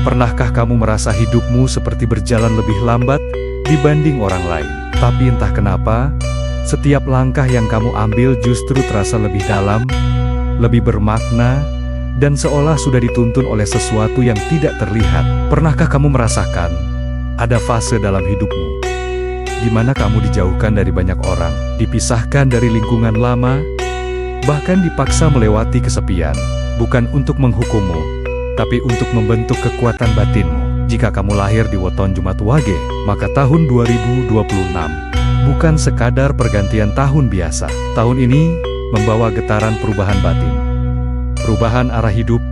Pernahkah kamu merasa hidupmu seperti berjalan lebih lambat dibanding orang lain? Tapi entah kenapa, setiap langkah yang kamu ambil justru terasa lebih dalam, lebih bermakna, dan seolah sudah dituntun oleh sesuatu yang tidak terlihat. Pernahkah kamu merasakan ada fase dalam hidupmu di mana kamu dijauhkan dari banyak orang, dipisahkan dari lingkungan lama, bahkan dipaksa melewati kesepian, bukan untuk menghukummu, tapi untuk membentuk kekuatan batinmu. Jika kamu lahir di weton Jumat Wage, maka tahun 2026 bukan sekadar pergantian tahun biasa. Tahun ini membawa getaran perubahan batin, perubahan arah hidup,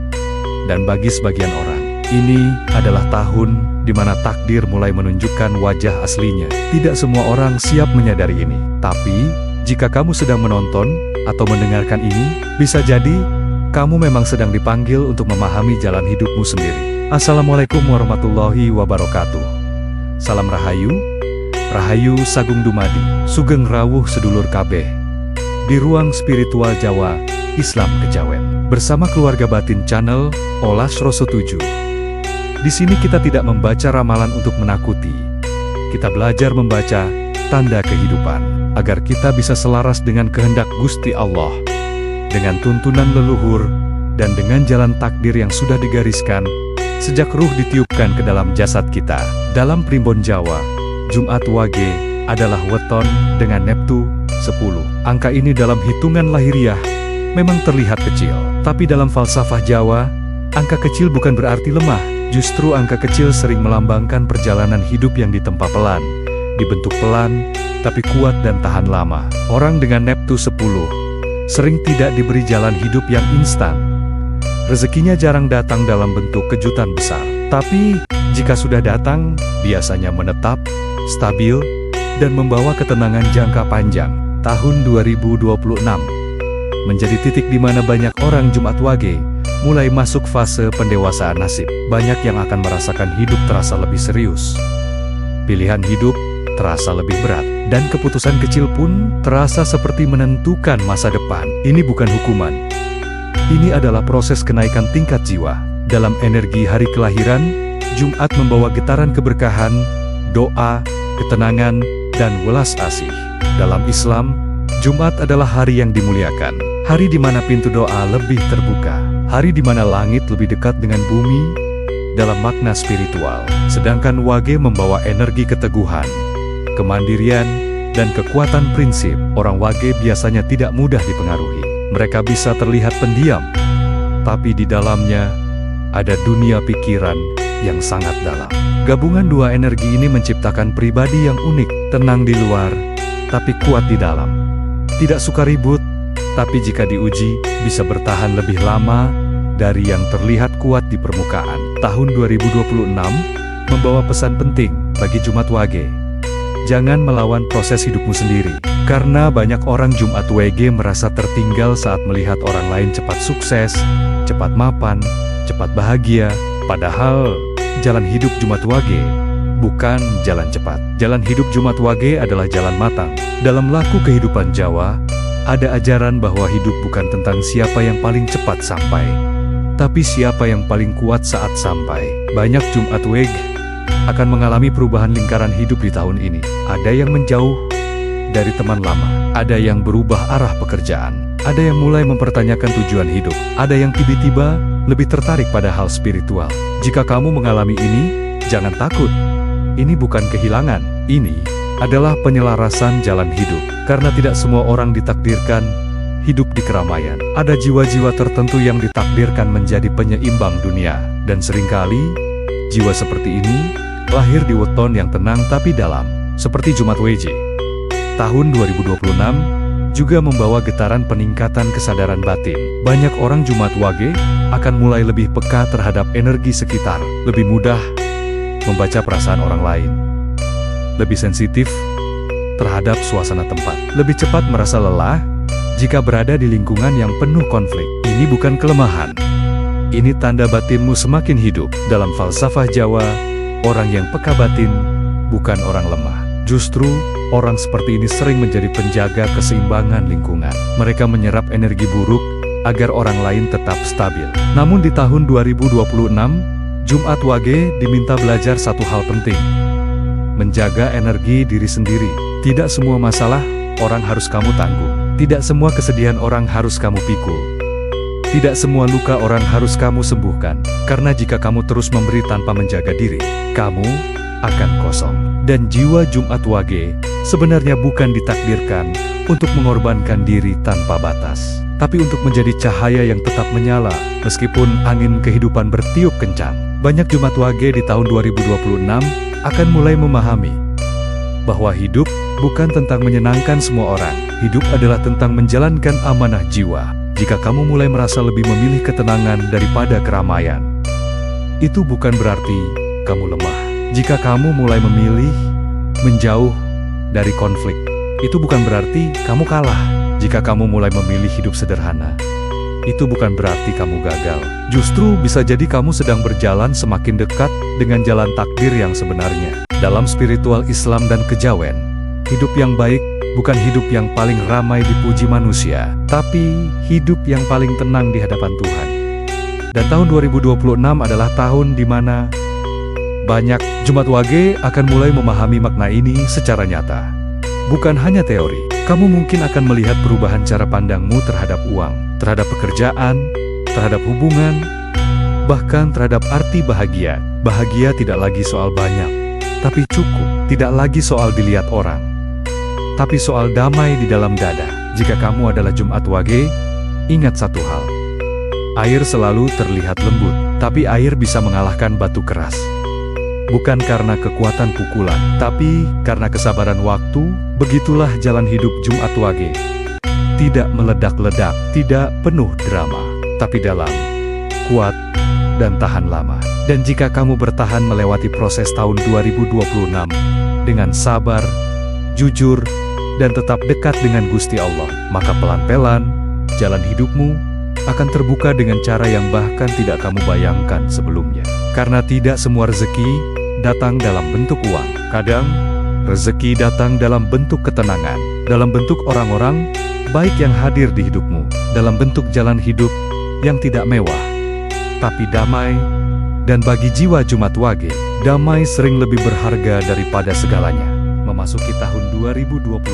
dan bagi sebagian orang, ini adalah tahun di mana takdir mulai menunjukkan wajah aslinya. Tidak semua orang siap menyadari ini, tapi jika kamu sedang menonton atau mendengarkan ini, bisa jadi kamu memang sedang dipanggil untuk memahami jalan hidupmu sendiri. Assalamualaikum warahmatullahi wabarakatuh. Salam Rahayu, Rahayu Sagung Dumadi, Sugeng Rawuh Sedulur Kabeh. Di ruang spiritual Jawa, Islam Kejawen. Bersama keluarga Batin Channel, Olas Roso 7. Di sini kita tidak membaca ramalan untuk menakuti. Kita belajar membaca tanda kehidupan, agar kita bisa selaras dengan kehendak Gusti Allah, dengan tuntunan leluhur, dan dengan jalan takdir yang sudah digariskan sejak ruh ditiupkan ke dalam jasad kita. Dalam primbon Jawa, Jumat Wage adalah weton dengan Neptu 10. Angka ini dalam hitungan lahiriah memang terlihat kecil, tapi dalam falsafah Jawa, angka kecil bukan berarti lemah. Justru angka kecil sering melambangkan perjalanan hidup yang ditempa pelan, dibentuk pelan, tapi kuat dan tahan lama. Orang dengan Neptu 10 sering tidak diberi jalan hidup yang instan. Rezekinya jarang datang dalam bentuk kejutan besar. Tapi, jika sudah datang, biasanya menetap, stabil, dan membawa ketenangan jangka panjang. Tahun 2026 menjadi titik di mana banyak orang Jumat Wage mulai masuk fase pendewasaan nasib. Banyak yang akan merasakan hidup terasa lebih serius. Pilihan hidup terasa lebih berat, dan keputusan kecil pun terasa seperti menentukan masa depan. Ini bukan hukuman. Ini adalah proses kenaikan tingkat jiwa. Dalam energi hari kelahiran, Jumat membawa getaran keberkahan, doa, ketenangan, dan welas asih. Dalam Islam, Jumat adalah hari yang dimuliakan. Hari di mana pintu doa lebih terbuka. Hari di mana langit lebih dekat dengan bumi dalam makna spiritual. Sedangkan Wage membawa energi keteguhan, kemandirian, dan kekuatan prinsip. Orang Wage biasanya tidak mudah dipengaruhi. Mereka bisa terlihat pendiam, tapi di dalamnya ada dunia pikiran yang sangat dalam. Gabungan dua energi ini menciptakan pribadi yang unik, tenang di luar, tapi kuat di dalam. Tidak suka ribut, tapi jika diuji, bisa bertahan lebih lama dari yang terlihat kuat di permukaan. Tahun 2026 membawa pesan penting bagi Jumat Wage. Jangan melawan proses hidupmu sendiri. Karena banyak orang Jumat Wage merasa tertinggal saat melihat orang lain cepat sukses, cepat mapan, cepat bahagia. Padahal, jalan hidup Jumat Wage bukan jalan cepat. Jalan hidup Jumat Wage adalah jalan matang. Dalam laku kehidupan Jawa, ada ajaran bahwa hidup bukan tentang siapa yang paling cepat sampai, tapi siapa yang paling kuat saat sampai. Banyak Jumat Wage akan mengalami perubahan lingkaran hidup di tahun ini. Ada yang menjauh dari teman lama, ada yang berubah arah pekerjaan, ada yang mulai mempertanyakan tujuan hidup, ada yang tiba-tiba lebih tertarik pada hal spiritual. Jika kamu mengalami ini, jangan takut. Ini bukan kehilangan, ini adalah penyelarasan jalan hidup. Karena tidak semua orang ditakdirkan hidup di keramaian. Ada jiwa-jiwa tertentu yang ditakdirkan menjadi penyeimbang dunia, dan seringkali jiwa seperti ini lahir di weton yang tenang tapi dalam, seperti Jumat Wage. Tahun 2026 juga membawa getaran peningkatan kesadaran batin. Banyak orang Jumat Wage akan mulai lebih peka terhadap energi sekitar, lebih mudah membaca perasaan orang lain, lebih sensitif terhadap suasana tempat, lebih cepat merasa lelah jika berada di lingkungan yang penuh konflik. Ini bukan kelemahan. Ini tanda batinmu semakin hidup. Dalam falsafah Jawa, orang yang peka batin bukan orang lemah. Justru, orang seperti ini sering menjadi penjaga keseimbangan lingkungan. Mereka menyerap energi buruk agar orang lain tetap stabil. Namun di tahun 2026, Jumat Wage diminta belajar satu hal penting. Menjaga energi diri sendiri. Tidak semua masalah orang harus kamu tanggung. Tidak semua kesedihan orang harus kamu pikul. Tidak semua luka orang harus kamu sembuhkan. Karena jika kamu terus memberi tanpa menjaga diri, kamu akan kosong. Dan jiwa Jumat Wage sebenarnya bukan ditakdirkan untuk mengorbankan diri tanpa batas, tapi untuk menjadi cahaya yang tetap menyala meskipun angin kehidupan bertiup kencang. Banyak Jumat Wage di tahun 2026 akan mulai memahami bahwa hidup bukan tentang menyenangkan semua orang. Hidup adalah tentang menjalankan amanah jiwa. Jika kamu mulai merasa lebih memilih ketenangan daripada keramaian, itu bukan berarti kamu lemah. Jika kamu mulai memilih menjauh dari konflik, itu bukan berarti kamu kalah. Jika kamu mulai memilih hidup sederhana, itu bukan berarti kamu gagal. Justru bisa jadi kamu sedang berjalan semakin dekat dengan jalan takdir yang sebenarnya. Dalam spiritual Islam dan kejawen, hidup yang baik bukan hidup yang paling ramai dipuji manusia, tapi hidup yang paling tenang di hadapan Tuhan. Dan tahun 2026 adalah tahun di mana banyak Jumat Wage akan mulai memahami makna ini secara nyata. Bukan hanya teori, kamu mungkin akan melihat perubahan cara pandangmu terhadap uang, terhadap pekerjaan, terhadap hubungan, bahkan terhadap arti bahagia. Bahagia tidak lagi soal banyak, tapi cukup. Tidak lagi soal dilihat orang, tapi soal damai di dalam dada. Jika kamu adalah Jumat Wage, ingat satu hal. Air selalu terlihat lembut, tapi air bisa mengalahkan batu keras. Bukan karena kekuatan pukulan, tapi karena kesabaran waktu. Begitulah jalan hidup Jumat Wage. Tidak meledak-ledak, tidak penuh drama, tapi dalam, kuat, dan tahan lama. Dan jika kamu bertahan melewati proses tahun 2026 dengan sabar, jujur, dan tetap dekat dengan Gusti Allah, maka pelan-pelan jalan hidupmu akan terbuka dengan cara yang bahkan tidak kamu bayangkan sebelumnya. Karena tidak semua rezeki datang dalam bentuk uang. Kadang, rezeki datang dalam bentuk ketenangan, dalam bentuk orang-orang baik yang hadir di hidupmu, dalam bentuk jalan hidup yang tidak mewah, tapi damai. Dan bagi jiwa Jumat Wage, damai sering lebih berharga daripada segalanya. Memasuki tahun 2026,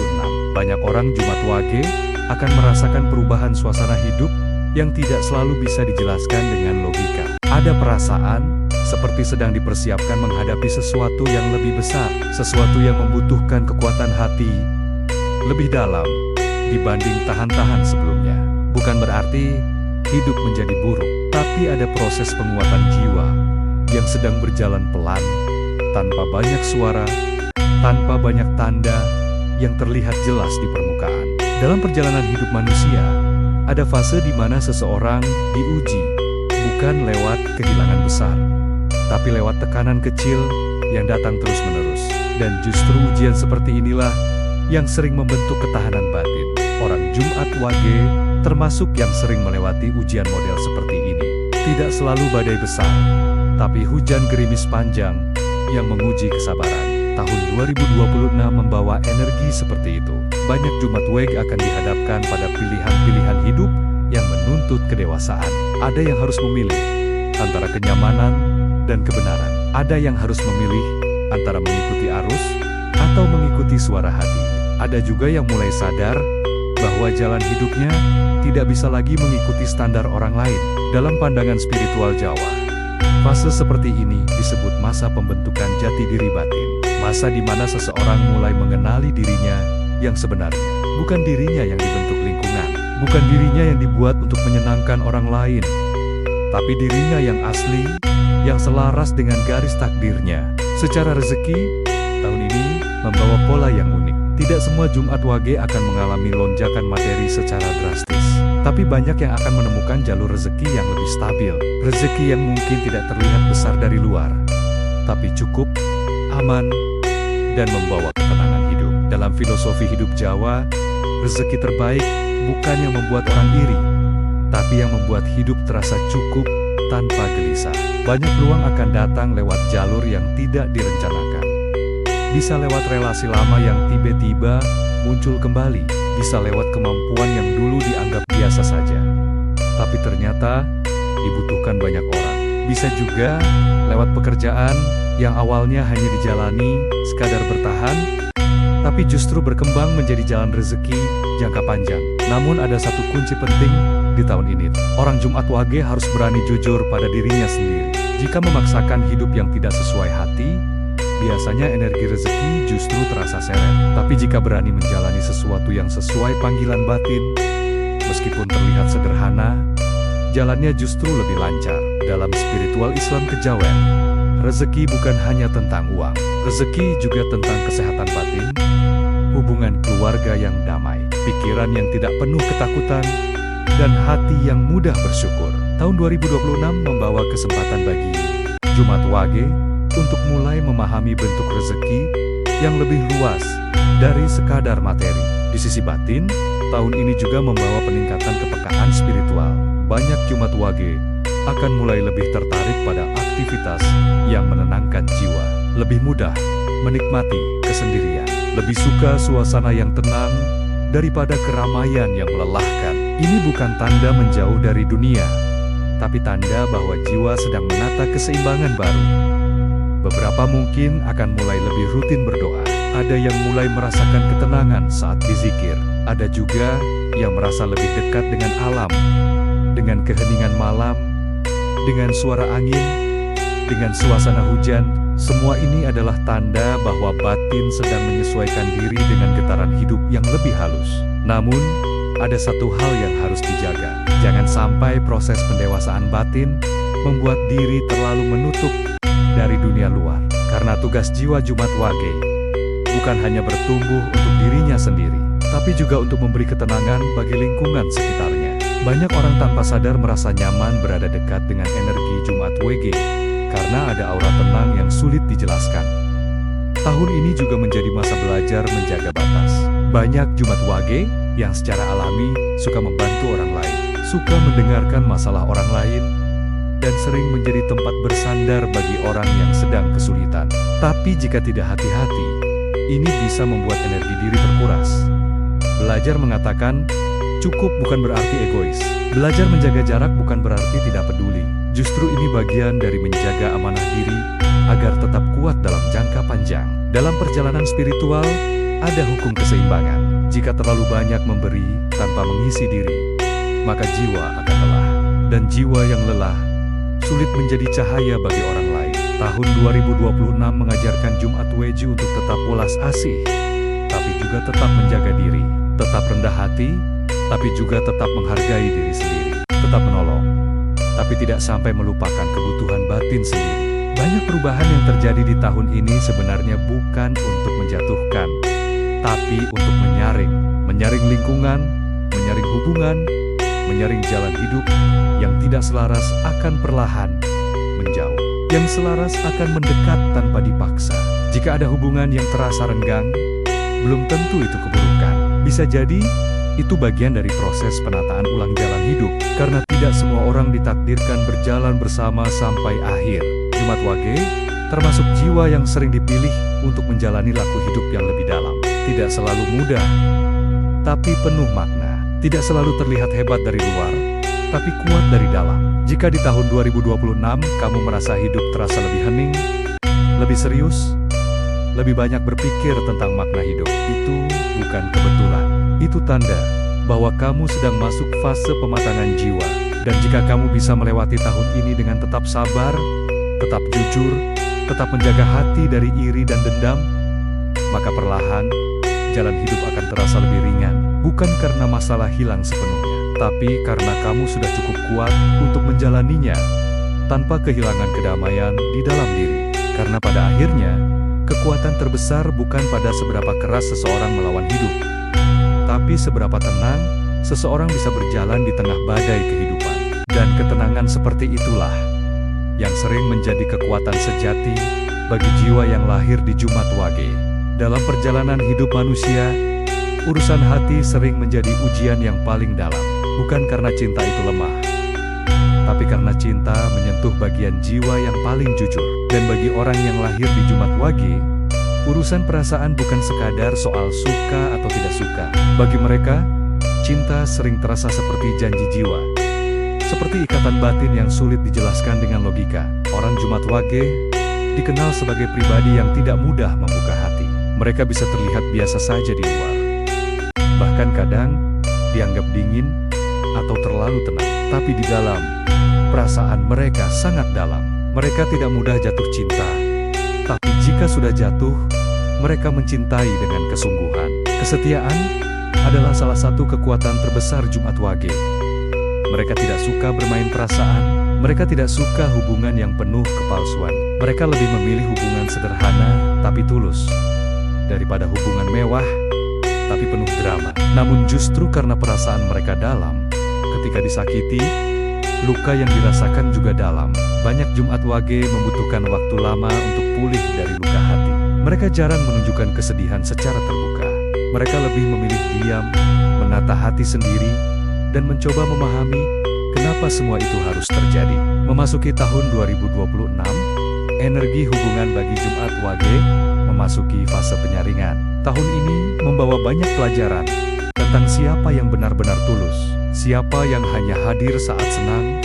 banyak orang Jumat Wage akan merasakan perubahan suasana hidup yang tidak selalu bisa dijelaskan dengan logika. Ada perasaan seperti sedang dipersiapkan menghadapi sesuatu yang lebih besar, sesuatu yang membutuhkan kekuatan hati lebih dalam dibanding tahan-tahan sebelumnya. Bukan berarti hidup menjadi buruk, tapi ada proses penguatan jiwa yang sedang berjalan pelan, tanpa banyak suara, tanpa banyak tanda yang terlihat jelas di permukaan. Dalam perjalanan hidup manusia, ada fase di mana seseorang diuji, bukan lewat kehilangan besar, tapi lewat tekanan kecil yang datang terus-menerus. Dan justru ujian seperti inilah yang sering membentuk ketahanan batin. Orang Jumat Wage termasuk yang sering melewati ujian model seperti ini. Tidak selalu badai besar, tapi hujan gerimis panjang yang menguji kesabaran. Tahun 2026 membawa energi seperti itu. Banyak Jumat Wage akan dihadapkan pada pilihan-pilihan hidup yang menuntut kedewasaan. Ada yang harus memilih antara kenyamanan dan kebenaran. Ada yang harus memilih antara mengikuti arus atau mengikuti suara hati. Ada juga yang mulai sadar bahwa jalan hidupnya tidak bisa lagi mengikuti standar orang lain. Dalam pandangan spiritual Jawa, fase seperti ini disebut masa pembentukan jati diri batin. Masa di mana seseorang mulai mengenali dirinya yang sebenarnya. Bukan dirinya yang dibentuk lingkungan, bukan dirinya yang dibuat untuk menyenangkan orang lain, tapi dirinya yang asli, yang selaras dengan garis takdirnya. Secara rezeki, tahun ini membawa pola yang unik. Tidak semua Jumat Wage akan mengalami lonjakan materi secara drastis, tapi banyak yang akan menemukan jalur rezeki yang lebih stabil. Rezeki yang mungkin tidak terlihat besar dari luar, tapi cukup, aman, dan membawa ketenangan hidup. Dalam filosofi hidup Jawa, rezeki terbaik bukan yang membuat orang iri, tapi yang membuat hidup terasa cukup tanpa gelisah. Banyak peluang akan datang lewat jalur yang tidak direncanakan. Bisa lewat relasi lama yang tiba-tiba muncul kembali. Bisa lewat kemampuan yang dulu dianggap biasa saja, tapi ternyata dibutuhkan banyak orang. Bisa juga lewat pekerjaan yang awalnya hanya dijalani sekadar bertahan, tapi justru berkembang menjadi jalan rezeki jangka panjang. Namun ada satu kunci penting di tahun ini. Orang Jumat Wage harus berani jujur pada dirinya sendiri. Jika memaksakan hidup yang tidak sesuai hati, biasanya energi rezeki justru terasa seret. Tapi jika berani menjalani sesuatu yang sesuai panggilan batin, meskipun terlihat sederhana, jalannya justru lebih lancar. Dalam spiritual Islam kejawen, rezeki bukan hanya tentang uang. Rezeki juga tentang kesehatan batin, hubungan keluarga yang damai, pikiran yang tidak penuh ketakutan, dan hati yang mudah bersyukur. Tahun 2026 membawa kesempatan bagi Jumat Wage untuk mulai memahami bentuk rezeki yang lebih luas dari sekadar materi. Di sisi batin, tahun ini juga membawa peningkatan kepekaan spiritual. Banyak Jumat Wage akan mulai lebih tertarik pada aktivitas yang menenangkan jiwa, lebih mudah menikmati kesendirian, lebih suka suasana yang tenang daripada keramaian yang melelahkan. Ini bukan tanda menjauh dari dunia, tapi tanda bahwa jiwa sedang menata keseimbangan baru. Beberapa mungkin akan mulai lebih rutin berdoa. Ada yang mulai merasakan ketenangan saat berzikir. Ada juga yang merasa lebih dekat dengan alam, dengan keheningan malam, dengan suara angin, dengan suasana hujan. Semua ini adalah tanda bahwa batin sedang menyesuaikan diri dengan getaran hidup yang lebih halus. Namun, ada satu hal yang harus dijaga. Jangan sampai proses pendewasaan batin membuat diri terlalu menutup dari dunia luar. Karena tugas jiwa Jumat Wage bukan hanya bertumbuh untuk dirinya sendiri, tapi juga untuk memberi ketenangan bagi lingkungan sekitarnya. Banyak orang tanpa sadar merasa nyaman berada dekat dengan energi Jumat Wage karena ada aura tenang yang sulit dijelaskan. Tahun ini juga menjadi masa belajar menjaga batas. Banyak Jumat Wage yang secara alami suka membantu orang lain, suka mendengarkan masalah orang lain, dan sering menjadi tempat bersandar bagi orang yang sedang kesulitan. Tapi jika tidak hati-hati, ini bisa membuat energi diri terkuras. Belajar mengatakan, cukup bukan berarti egois. Belajar menjaga jarak bukan berarti tidak peduli. Justru ini bagian dari menjaga amanah diri agar tetap kuat dalam jangka panjang. Dalam perjalanan spiritual, ada hukum keseimbangan. Jika terlalu banyak memberi tanpa mengisi diri, maka jiwa akan lelah. Dan jiwa yang lelah sulit menjadi cahaya bagi orang lain. Tahun 2026 mengajarkan Jumat Wage untuk tetap welas asih, tapi juga tetap menjaga diri. Tetap rendah hati, tapi juga tetap menghargai diri sendiri. Tetap menolong, tapi tidak sampai melupakan kebutuhan batin sendiri. Banyak perubahan yang terjadi di tahun ini sebenarnya bukan untuk menjatuhkan, tapi untuk menyaring lingkungan, menyaring hubungan, menyaring jalan hidup. Yang tidak selaras akan perlahan menjauh. Yang selaras akan mendekat tanpa dipaksa. Jika ada hubungan yang terasa renggang, belum tentu itu keburukan. Bisa jadi, itu bagian dari proses penataan ulang jalan hidup. Karena tidak semua orang ditakdirkan berjalan bersama sampai akhir. Jumat Wage termasuk jiwa yang sering dipilih untuk menjalani laku hidup yang lebih dalam. Tidak selalu mudah, tapi penuh makna. Tidak selalu terlihat hebat dari luar, tapi kuat dari dalam. Jika di tahun 2026 kamu merasa hidup terasa lebih hening, lebih serius, lebih banyak berpikir tentang makna hidup, itu bukan kebetulan. Itu tanda bahwa kamu sedang masuk fase pematangan jiwa. Dan jika kamu bisa melewati tahun ini dengan tetap sabar, tetap jujur, tetap menjaga hati dari iri dan dendam, maka perlahan jalan hidup akan terasa lebih ringan. Bukan karena masalah hilang sepenuhnya, tapi karena kamu sudah cukup kuat untuk menjalaninya tanpa kehilangan kedamaian di dalam diri. Karena pada akhirnya, kekuatan terbesar bukan pada seberapa keras seseorang melawan hidup, tapi seberapa tenang seseorang bisa berjalan di tengah badai kehidupan. Dan ketenangan seperti itulah yang sering menjadi kekuatan sejati bagi jiwa yang lahir di Jumat Wage. Dalam perjalanan hidup manusia, urusan hati sering menjadi ujian yang paling dalam. Bukan karena cinta itu lemah, tapi karena cinta menyentuh bagian jiwa yang paling jujur. Dan bagi orang yang lahir di Jumat Wage, urusan perasaan bukan sekadar soal suka atau tidak suka. Bagi mereka, cinta sering terasa seperti janji jiwa, seperti ikatan batin yang sulit dijelaskan dengan logika. Orang Jumat Wage dikenal sebagai pribadi yang tidak mudah membuka hati. Mereka bisa terlihat biasa saja di luar. Bahkan kadang dianggap dingin atau terlalu tenang. Tapi di dalam, perasaan mereka sangat dalam. Mereka tidak mudah jatuh cinta. Tapi jika sudah jatuh, mereka mencintai dengan kesungguhan. Kesetiaan adalah salah satu kekuatan terbesar Jumat Wage. Mereka tidak suka bermain perasaan. Mereka tidak suka hubungan yang penuh kepalsuan. Mereka lebih memilih hubungan sederhana tapi tulus daripada hubungan mewah tapi penuh drama. Namun justru karena perasaan mereka dalam, ketika disakiti, luka yang dirasakan juga dalam. Banyak Jumat Wage membutuhkan waktu lama untuk pulih dari luka hati. Mereka jarang menunjukkan kesedihan secara terbuka. Mereka lebih memilih diam, menata hati sendiri, dan mencoba memahami kenapa semua itu harus terjadi. Memasuki tahun 2026, energi hubungan bagi Jumat Wage memasuki fase penyaringan. Tahun ini membawa banyak pelajaran tentang siapa yang benar-benar tulus, siapa yang hanya hadir saat senang,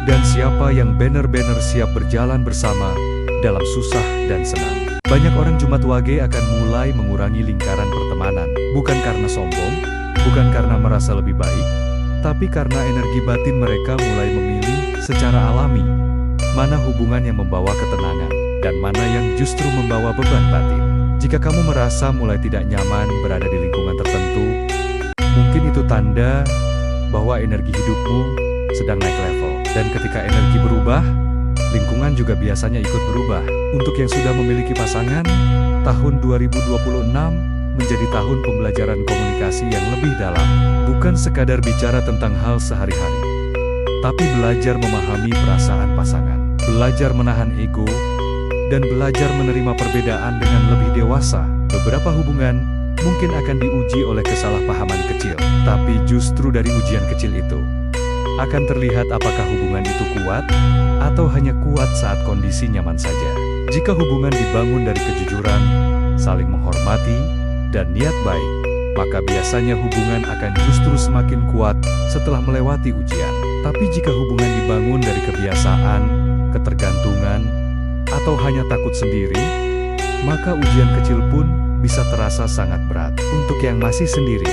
dan siapa yang benar-benar siap berjalan bersama dalam susah dan senang. Banyak orang Jumat Wage akan mulai mengurangi lingkaran pertemanan, bukan karena sombong, bukan karena merasa lebih baik, tapi karena energi batin mereka mulai memilih secara alami mana hubungan yang membawa ketenangan dan mana yang justru membawa beban batin. Jika kamu merasa mulai tidak nyaman berada di lingkungan tertentu, mungkin itu tanda bahwa energi hidupmu sedang naik level. Dan ketika energi berubah, lingkungan juga biasanya ikut berubah. Untuk yang sudah memiliki pasangan, tahun 2026 menjadi tahun pembelajaran komunikasi yang lebih dalam. Bukan sekadar bicara tentang hal sehari-hari, tapi belajar memahami perasaan pasangan, belajar menahan ego, dan belajar menerima perbedaan dengan lebih dewasa. Beberapa hubungan mungkin akan diuji oleh kesalahpahaman kecil, tapi justru dari ujian kecil itu akan terlihat apakah hubungan itu kuat atau hanya kuat saat kondisi nyaman saja. Jika hubungan dibangun dari kejujuran, saling menghormati, dan niat baik, maka biasanya hubungan akan justru semakin kuat setelah melewati ujian. Tapi jika hubungan dibangun dari kebiasaan, ketergantungan, atau hanya takut sendiri, maka ujian kecil pun bisa terasa sangat berat. Untuk yang masih sendiri,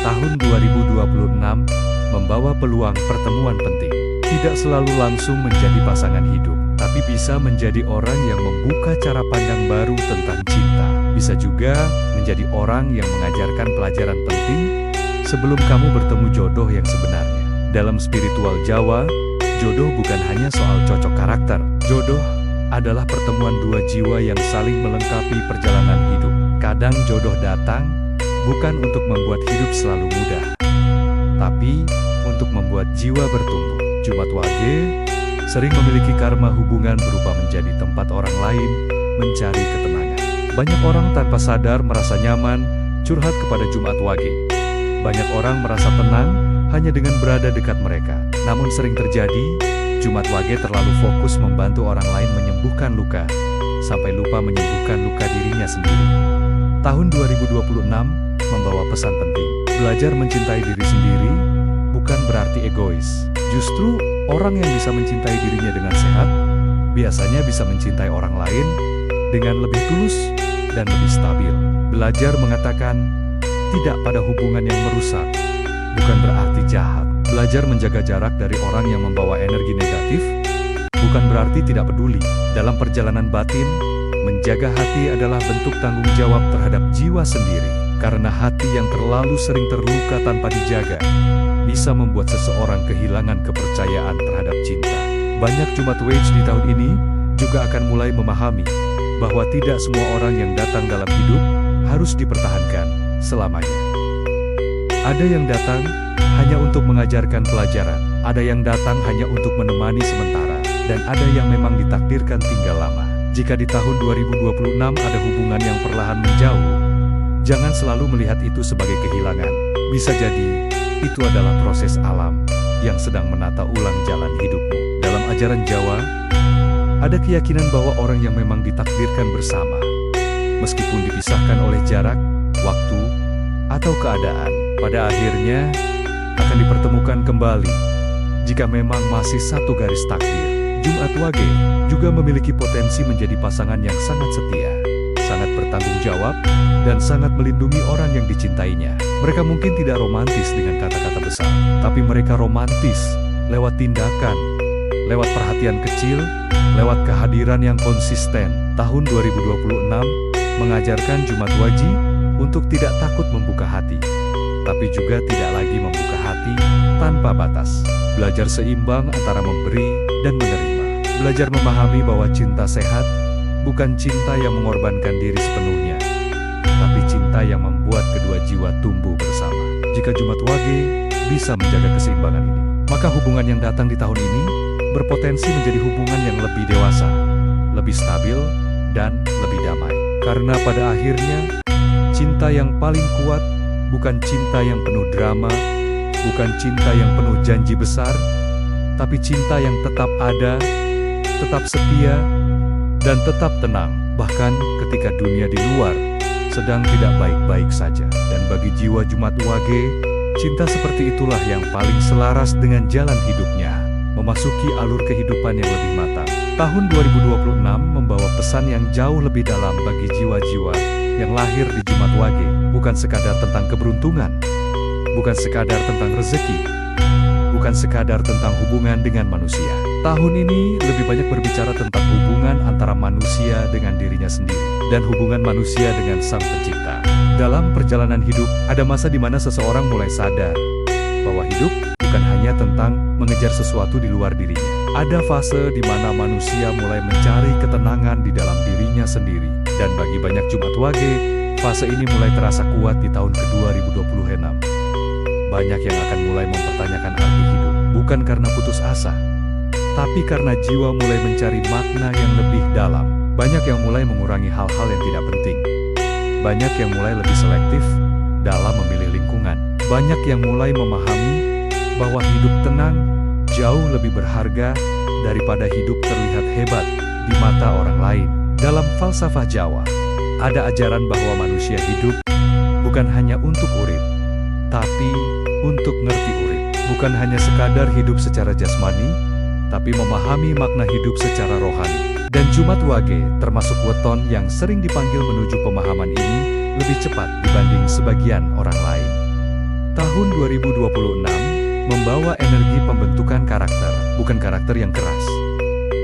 tahun 2026 membawa peluang pertemuan penting. Tidak selalu langsung menjadi pasangan hidup, tapi bisa menjadi orang yang membuka cara pandang baru tentang cinta. Bisa juga menjadi orang yang mengajarkan pelajaran penting sebelum kamu bertemu jodoh yang sebenarnya. Dalam spiritual Jawa, jodoh bukan hanya soal cocok karakter. Jodoh adalah pertemuan dua jiwa yang saling melengkapi perjalanan hidup. Kadang jodoh datang bukan untuk membuat hidup selalu mudah, tapi untuk membuat jiwa bertumbuh. Jumat Wage sering memiliki karma hubungan berupa menjadi tempat orang lain mencari ketenangan. Banyak orang tanpa sadar merasa nyaman curhat kepada Jumat Wage. Banyak orang merasa tenang hanya dengan berada dekat mereka. Namun sering terjadi, Jumat Wage terlalu fokus membantu orang lain menyembuhkan luka, sampai lupa menyembuhkan luka dirinya sendiri. Tahun 2026 membawa pesan penting. Belajar mencintai diri sendiri bukan berarti egois. Justru, orang yang bisa mencintai dirinya dengan sehat, biasanya bisa mencintai orang lain dengan lebih tulus dan lebih stabil. Belajar mengatakan tidak pada hubungan yang merusak bukan berarti jahat. Belajar menjaga jarak dari orang yang membawa energi negatif bukan berarti tidak peduli. Dalam perjalanan batin, menjaga hati adalah bentuk tanggung jawab terhadap jiwa sendiri. Karena hati yang terlalu sering terluka tanpa dijaga bisa membuat seseorang kehilangan kepercayaan terhadap cinta. Banyak Jumat Wage di tahun ini juga akan mulai memahami bahwa tidak semua orang yang datang dalam hidup harus dipertahankan selamanya. Ada yang datang hanya untuk mengajarkan pelajaran, ada yang datang hanya untuk menemani sementara, dan ada yang memang ditakdirkan tinggal lama. Jika di tahun 2026 ada hubungan yang perlahan menjauh, jangan selalu melihat itu sebagai kehilangan. Bisa jadi, itu adalah proses alam yang sedang menata ulang jalan hidupmu. Dalam ajaran Jawa, ada keyakinan bahwa orang yang memang ditakdirkan bersama, meskipun dipisahkan oleh jarak, waktu, atau keadaan, pada akhirnya akan dipertemukan kembali jika memang masih satu garis takdir. Jumat Wage juga memiliki potensi menjadi pasangan yang sangat setia, sangat bertanggung jawab, dan sangat melindungi orang yang dicintainya. Mereka mungkin tidak romantis dengan kata-kata besar, tapi mereka romantis lewat tindakan, lewat perhatian kecil, lewat kehadiran yang konsisten. Tahun 2026 mengajarkan Jumat Waji untuk tidak takut membuka hati, tapi juga tidak lagi membuka hati tanpa batas. Belajar seimbang antara memberi dan menerima. Belajar memahami bahwa cinta sehat bukan cinta yang mengorbankan diri sepenuhnya, tapi cinta yang membuat kedua jiwa tumbuh bersama. Jika Jumat Wage bisa menjaga keseimbangan ini, maka hubungan yang datang di tahun ini berpotensi menjadi hubungan yang lebih dewasa, lebih stabil, dan lebih damai. Karena pada akhirnya, cinta yang paling kuat bukan cinta yang penuh drama, bukan cinta yang penuh janji besar, tapi cinta yang tetap ada, tetap setia, dan tetap tenang, bahkan ketika dunia di luar sedang tidak baik-baik saja. Dan bagi jiwa Jumat Wage, cinta seperti itulah yang paling selaras dengan jalan hidupnya, memasuki alur kehidupan yang lebih matang. Tahun 2026 membawa pesan yang jauh lebih dalam bagi jiwa-jiwa yang lahir di Jumat Wage, bukan sekadar tentang keberuntungan, bukan sekadar tentang rezeki, bukan sekadar tentang hubungan dengan manusia. Tahun ini lebih banyak berbicara tentang hubungan antara manusia dengan dirinya sendiri, dan hubungan manusia dengan Sang Pencipta. Dalam perjalanan hidup, ada masa di mana seseorang mulai sadar bahwa hidup bukan hanya tentang mengejar sesuatu di luar dirinya. Ada fase di mana manusia mulai mencari ketenangan di dalam dirinya sendiri. Dan bagi banyak Jumat Wage, fase ini mulai terasa kuat di tahun ke-2026. Banyak yang akan mulai mempertanyakan arti hidup, bukan karena putus asa, tapi karena jiwa mulai mencari makna yang lebih dalam. Banyak yang mulai mengurangi hal-hal yang tidak penting. Banyak yang mulai lebih selektif dalam memilih lingkungan. Banyak yang mulai memahami bahwa hidup tenang jauh lebih berharga daripada hidup terlihat hebat di mata orang lain. Dalam falsafah Jawa, ada ajaran bahwa manusia hidup bukan hanya untuk urip, tapi untuk ngerti urip. Bukan hanya sekadar hidup secara jasmani, tapi memahami makna hidup secara rohani. Dan Jumat Wage termasuk weton yang sering dipanggil menuju pemahaman ini lebih cepat dibanding sebagian orang lain. Tahun 2026 membawa energi pembentukan karakter, bukan karakter yang keras,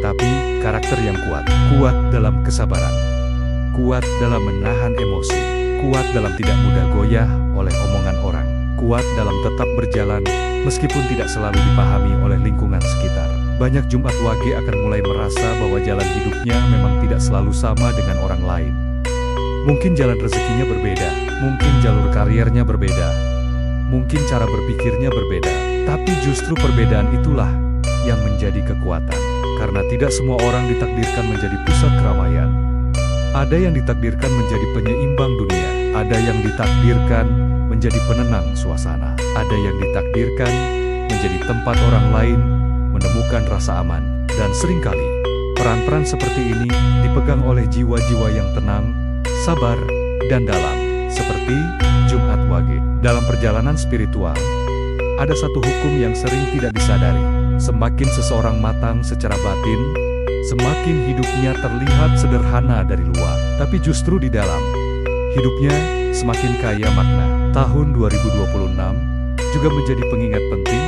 tapi karakter yang kuat. Kuat dalam kesabaran, kuat dalam menahan emosi, kuat dalam tidak mudah goyah oleh omongan orang, kuat dalam tetap berjalan meskipun tidak selalu dipahami oleh lingkungan sekitar. Banyak Jumat Wage akan mulai merasa bahwa jalan hidupnya memang tidak selalu sama dengan orang lain. Mungkin jalan rezekinya berbeda, mungkin jalur karirnya berbeda, mungkin cara berpikirnya berbeda, tapi justru perbedaan itulah yang menjadi kekuatan. Karena tidak semua orang ditakdirkan menjadi pusat keramaian. Ada yang ditakdirkan menjadi penyeimbang dunia, ada yang ditakdirkan menjadi penenang suasana, ada yang ditakdirkan menjadi tempat orang lain menemukan rasa aman. Dan seringkali, peran-peran seperti ini dipegang oleh jiwa-jiwa yang tenang, sabar, dan dalam, seperti Jumat Wage. Dalam perjalanan spiritual, ada satu hukum yang sering tidak disadari. Semakin seseorang matang secara batin, semakin hidupnya terlihat sederhana dari luar, tapi justru di dalam, hidupnya semakin kaya makna. Tahun 2026 juga menjadi pengingat penting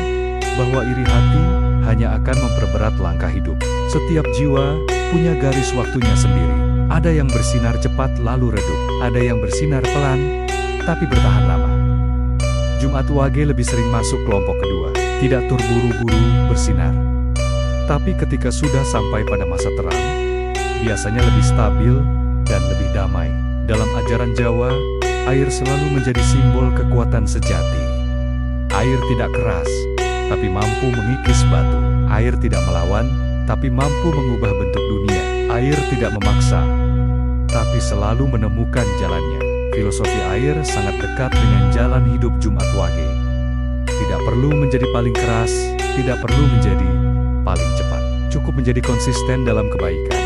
bahwa iri hati hanya akan memperberat langkah hidup. Setiap jiwa punya garis waktunya sendiri. Ada yang bersinar cepat lalu redup, ada yang bersinar pelan tapi bertahan lama. Jumat Wage lebih sering masuk kelompok kedua, tidak terburu-buru bersinar. Tapi ketika sudah sampai pada masa terang, biasanya lebih stabil dan lebih damai. Dalam ajaran Jawa, air selalu menjadi simbol kekuatan sejati. Air tidak keras, tapi mampu mengikis batu. Air tidak melawan, tapi mampu mengubah bentuk dunia. Air tidak memaksa, tapi selalu menemukan jalannya. Filosofi air sangat dekat dengan jalan hidup Jumat Wage. Tidak perlu menjadi paling keras, tidak perlu menjadi paling cepat. Cukup menjadi konsisten dalam kebaikan,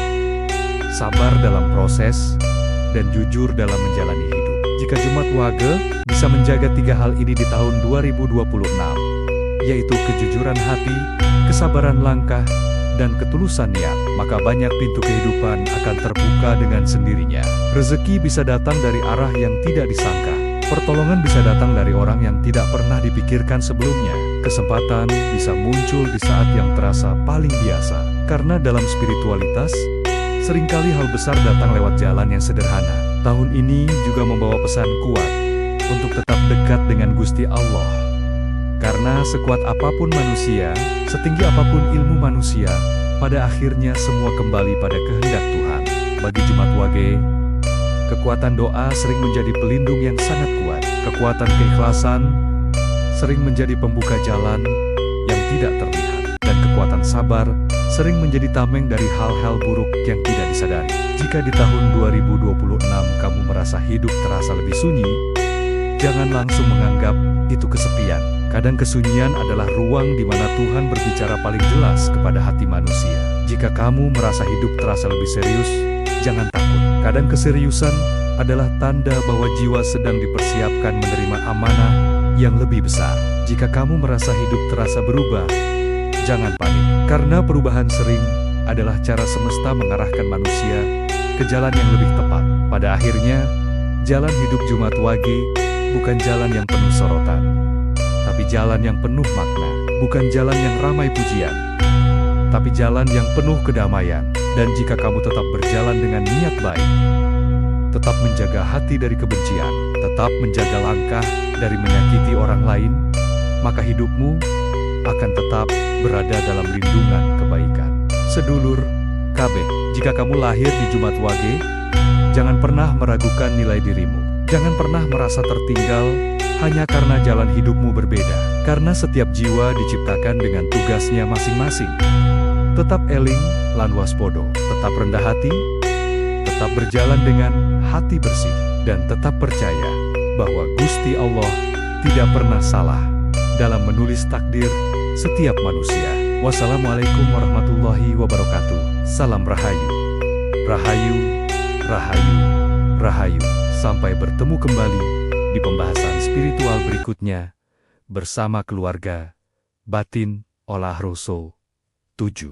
sabar dalam proses, dan jujur dalam menjalani hidup. Jika Jumat Wage bisa menjaga 3 hal ini di tahun 2026, yaitu kejujuran hati, kesabaran langkah, dan ketulusan niat, maka banyak pintu kehidupan akan terbuka dengan sendirinya. Rezeki bisa datang dari arah yang tidak disangka. Pertolongan bisa datang dari orang yang tidak pernah dipikirkan sebelumnya. Kesempatan bisa muncul di saat yang terasa paling biasa. Karena dalam spiritualitas, seringkali hal besar datang lewat jalan yang sederhana. Tahun ini juga membawa pesan kuat untuk tetap dekat dengan Gusti Allah. Karena sekuat apapun manusia, setinggi apapun ilmu manusia, pada akhirnya semua kembali pada kehendak Tuhan. Bagi Jumat Wage, kekuatan doa sering menjadi pelindung yang sangat kuat. Kekuatan keikhlasan sering menjadi pembuka jalan yang tidak terlihat. Dan kekuatan sabar sering menjadi tameng dari hal-hal buruk yang tidak disadari. Jika di tahun 2026 kamu merasa hidup terasa lebih sunyi, jangan langsung menganggap itu kesepian. Kadang kesunyian adalah ruang di mana Tuhan berbicara paling jelas kepada hati manusia. Jika kamu merasa hidup terasa lebih serius, jangan takut. Kadang keseriusan adalah tanda bahwa jiwa sedang dipersiapkan menerima amanah yang lebih besar. Jika kamu merasa hidup terasa berubah, jangan panik. Karena perubahan sering adalah cara semesta mengarahkan manusia ke jalan yang lebih tepat. Pada akhirnya, jalan hidup Jumat Wage bukan jalan yang penuh sorotan, tapi jalan yang penuh makna. Bukan jalan yang ramai pujian, tapi jalan yang penuh kedamaian. Dan jika kamu tetap berjalan dengan niat baik, tetap menjaga hati dari kebencian, tetap menjaga langkah dari menyakiti orang lain, maka hidupmu akan tetap berada dalam lindungan kebaikan. Sedulur KB, jika kamu lahir di Jumat Wage, jangan pernah meragukan nilai dirimu. Jangan pernah merasa tertinggal hanya karena jalan hidupmu berbeda. Karena setiap jiwa diciptakan dengan tugasnya masing-masing. Tetap eling lan waspodo, tetap rendah hati, tetap berjalan dengan hati bersih, dan tetap percaya bahwa Gusti Allah tidak pernah salah dalam menulis takdir setiap manusia. Wassalamualaikum warahmatullahi wabarakatuh. Salam Rahayu. Rahayu, Rahayu, Rahayu. Sampai bertemu kembali di pembahasan spiritual berikutnya bersama keluarga Batin Olah Roso 7.